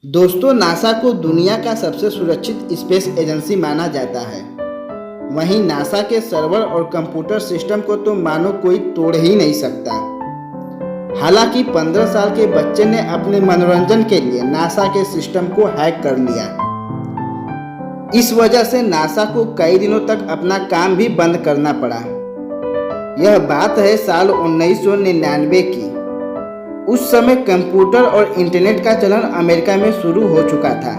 दोस्तों, नासा को दुनिया का सबसे सुरक्षित स्पेस एजेंसी माना जाता है। वहीं नासा के सर्वर और कंप्यूटर सिस्टम को तो मानो कोई तोड़ ही नहीं सकता। हालांकि 15 साल के बच्चे ने अपने मनोरंजन के लिए नासा के सिस्टम को हैक कर लिया। इस वजह से नासा को कई दिनों तक अपना काम भी बंद करना पड़ा। यह बात है साल 1999 की। उस समय कंप्यूटर और इंटरनेट का चलन अमेरिका में शुरू हो चुका था।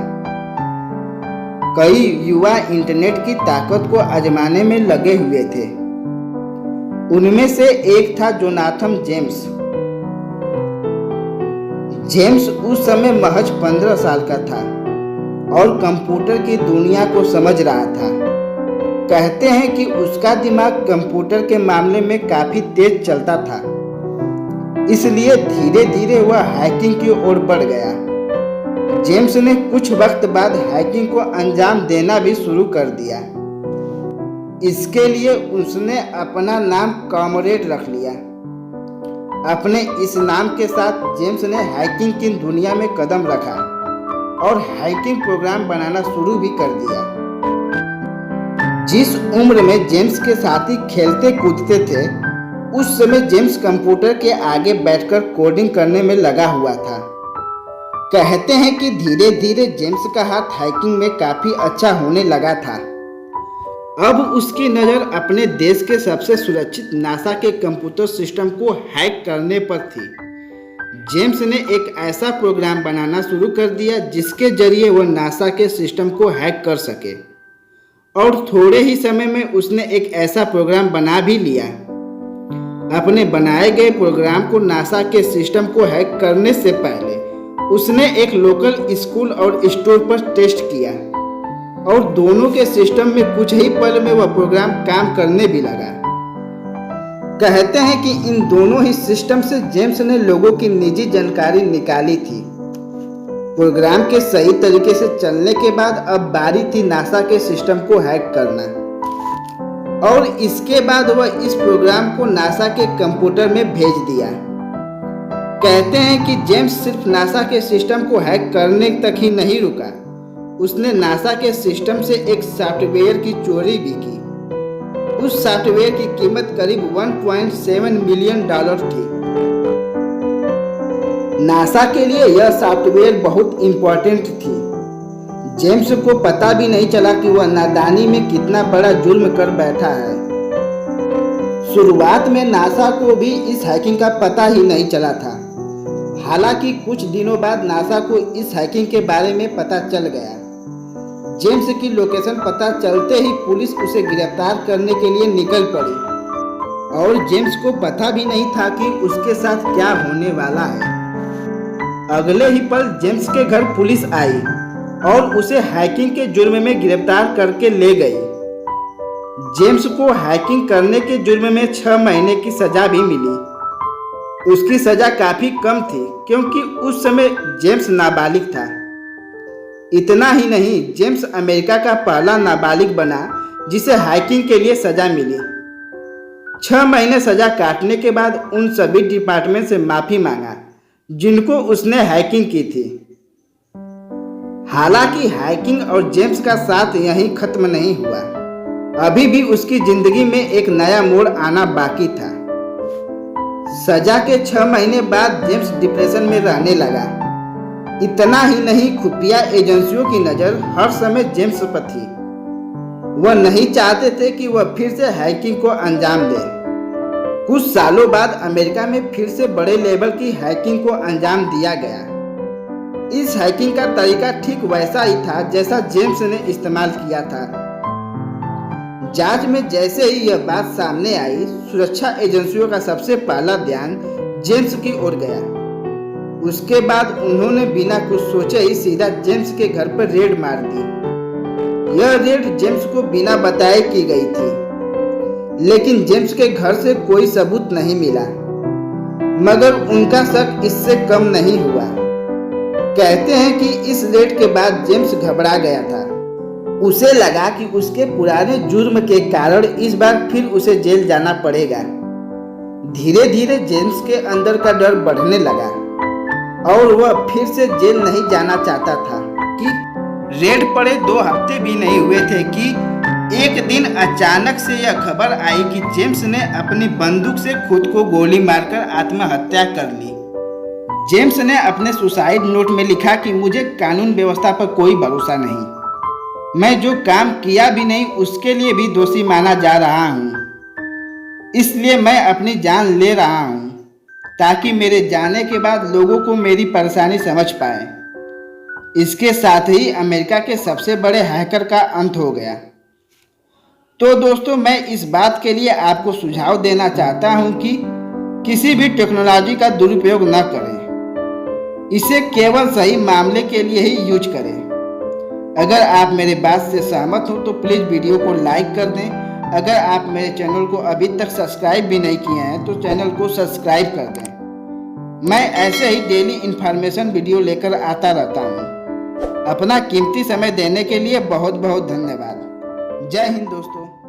कई युवा इंटरनेट की ताकत को आजमाने में लगे हुए थे। उनमें से एक था जोनाथन जेम्स। जेम्स उस समय महज 15 साल का था और कंप्यूटर की दुनिया को समझ रहा था। कहते हैं कि उसका दिमाग कंप्यूटर के मामले में काफी तेज चलता था, इसलिए धीरे धीरे वह हैकिंग की ओर बढ़ गया। जेम्स ने कुछ वक्त बाद हैकिंग को अंजाम देना भी शुरू कर दिया। इसके लिए उसने अपना नाम कॉमरेड रख लिया। अपने इस नाम के साथ जेम्स ने हैकिंग की दुनिया में कदम रखा और हैकिंग प्रोग्राम बनाना शुरू भी कर दिया। जिस उम्र में जेम्स के साथी खेलते कूदते थे, उस समय जेम्स कंप्यूटर के आगे बैठकर कोडिंग करने में लगा हुआ था। कहते हैं कि धीरे धीरे जेम्स का हाथ हैकिंग में काफी अच्छा होने लगा था। अब उसकी नज़र अपने देश के सबसे सुरक्षित नासा के कंप्यूटर सिस्टम को हैक करने पर थी। जेम्स ने एक ऐसा प्रोग्राम बनाना शुरू कर दिया जिसके जरिए वह नासा के सिस्टम को हैक कर सके, और थोड़े ही समय में उसने एक ऐसा प्रोग्राम बना भी लिया। अपने बनाए गए प्रोग्राम को नासा के सिस्टम को हैक करने से पहले उसने एक लोकल स्कूल और स्टोर पर टेस्ट किया, और दोनों के सिस्टम में कुछ ही पल में वह प्रोग्राम काम करने भी लगा। कहते हैं कि इन दोनों ही सिस्टम से जेम्स ने लोगों की निजी जानकारी निकाली थी। प्रोग्राम के सही तरीके से चलने के बाद अब बारी थी नासा के सिस्टम को हैक करना, और इसके बाद वह इस प्रोग्राम को नासा के कंप्यूटर में भेज दिया। कहते हैं कि जेम्स सिर्फ नासा के सिस्टम को हैक करने तक ही नहीं रुका, उसने नासा के सिस्टम से एक सॉफ्टवेयर की चोरी भी की। उस सॉफ्टवेयर की कीमत करीब $1.7 मिलियन थी। नासा के लिए यह सॉफ्टवेयर बहुत इंपॉर्टेंट थी। जेम्स को पता भी नहीं चला कि वह नादानी में कितना बड़ा जुर्म कर बैठा है। शुरुआत में नासा को भी इस हैकिंग का पता ही नहीं चला था। हालांकि कुछ दिनों बाद नासा को इस हैकिंग के बारे में पता चल गया। जेम्स की लोकेशन पता चलते ही पुलिस उसे गिरफ्तार करने के लिए निकल पड़ी, और जेम्स को पता भी नहीं था कि उसके साथ क्या होने वाला है। अगले ही पल जेम्स के घर पुलिस आई और उसे हैकिंग के जुर्म में गिरफ्तार करके ले गई। जेम्स को हैकिंग करने के जुर्म में 6 महीने की सजा भी मिली। उसकी सजा काफी कम थी क्योंकि उस समय जेम्स नाबालिग था। इतना ही नहीं, जेम्स अमेरिका का पहला नाबालिग बना जिसे हैकिंग के लिए सजा मिली। 6 महीने सजा काटने के बाद उन सभी डिपार्टमेंट से माफी मांगा जिनको उसने हैकिंग की थी। हालांकि हैकिंग और जेम्स का साथ यहीं खत्म नहीं हुआ। अभी भी उसकी जिंदगी में एक नया मोड़ आना बाकी था। सजा के 6 महीने बाद जेम्स डिप्रेशन में रहने लगा। इतना ही नहीं, खुफिया एजेंसियों की नज़र हर समय जेम्स पर थी। वह नहीं चाहते थे कि वह फिर से हैकिंग को अंजाम दे। कुछ सालों बाद अमेरिका में फिर से बड़े लेवल की हैकिंग को अंजाम दिया गया। इस हैकिंग का तरीका ठीक वैसा ही था जैसा जेम्स ने इस्तेमाल किया था। जांच में जैसे ही यह बात सामने आई, सुरक्षा एजेंसियों का सबसे पहला ध्यान जेम्स की ओर गया। उसके बाद उन्होंने बिना कुछ सोचे ही सीधा जेम्स के घर पर रेड मार दी। यह रेड जेम्स को बिना बताए की गई थी, लेकिन जेम्स के घर से कोई सबूत नहीं मिला, मगर उनका शक इससे कम नहीं हुआ। कहते हैं कि इस रेड के बाद जेम्स घबरा गया था। उसे लगा कि उसके पुराने जुर्म के कारण इस बार फिर उसे जेल जाना पड़ेगा। धीरे धीरे जेम्स के अंदर का डर बढ़ने लगा। और वह फिर से जेल नहीं जाना चाहता था कि रेड पड़े 2 हफ्ते भी नहीं हुए थे कि एक दिन अचानक से यह खबर आई कि जेम्स ने अपनी बंदूक से खुद को गोली मारकर आत्महत्या कर ली। जेम्स ने अपने सुसाइड नोट में लिखा कि मुझे कानून व्यवस्था पर कोई भरोसा नहीं, मैं जो काम किया भी नहीं उसके लिए भी दोषी माना जा रहा हूँ, इसलिए मैं अपनी जान ले रहा हूँ ताकि मेरे जाने के बाद लोगों को मेरी परेशानी समझ पाए। इसके साथ ही अमेरिका के सबसे बड़े हैकर का अंत हो गया। तो दोस्तों, मैं इस बात के लिए आपको सुझाव देना चाहता हूं कि किसी भी टेक्नोलॉजी का दुरुपयोग न करें, इसे केवल सही मामले के लिए ही यूज करें। अगर आप मेरे बात से सहमत हो तो प्लीज़ वीडियो को लाइक कर दें। अगर आप मेरे चैनल को अभी तक सब्सक्राइब भी नहीं किए हैं तो चैनल को सब्सक्राइब कर दें। मैं ऐसे ही डेली इन्फॉर्मेशन वीडियो लेकर आता रहता हूँ। अपना कीमती समय देने के लिए बहुत बहुत धन्यवाद। जय हिंद दोस्तों।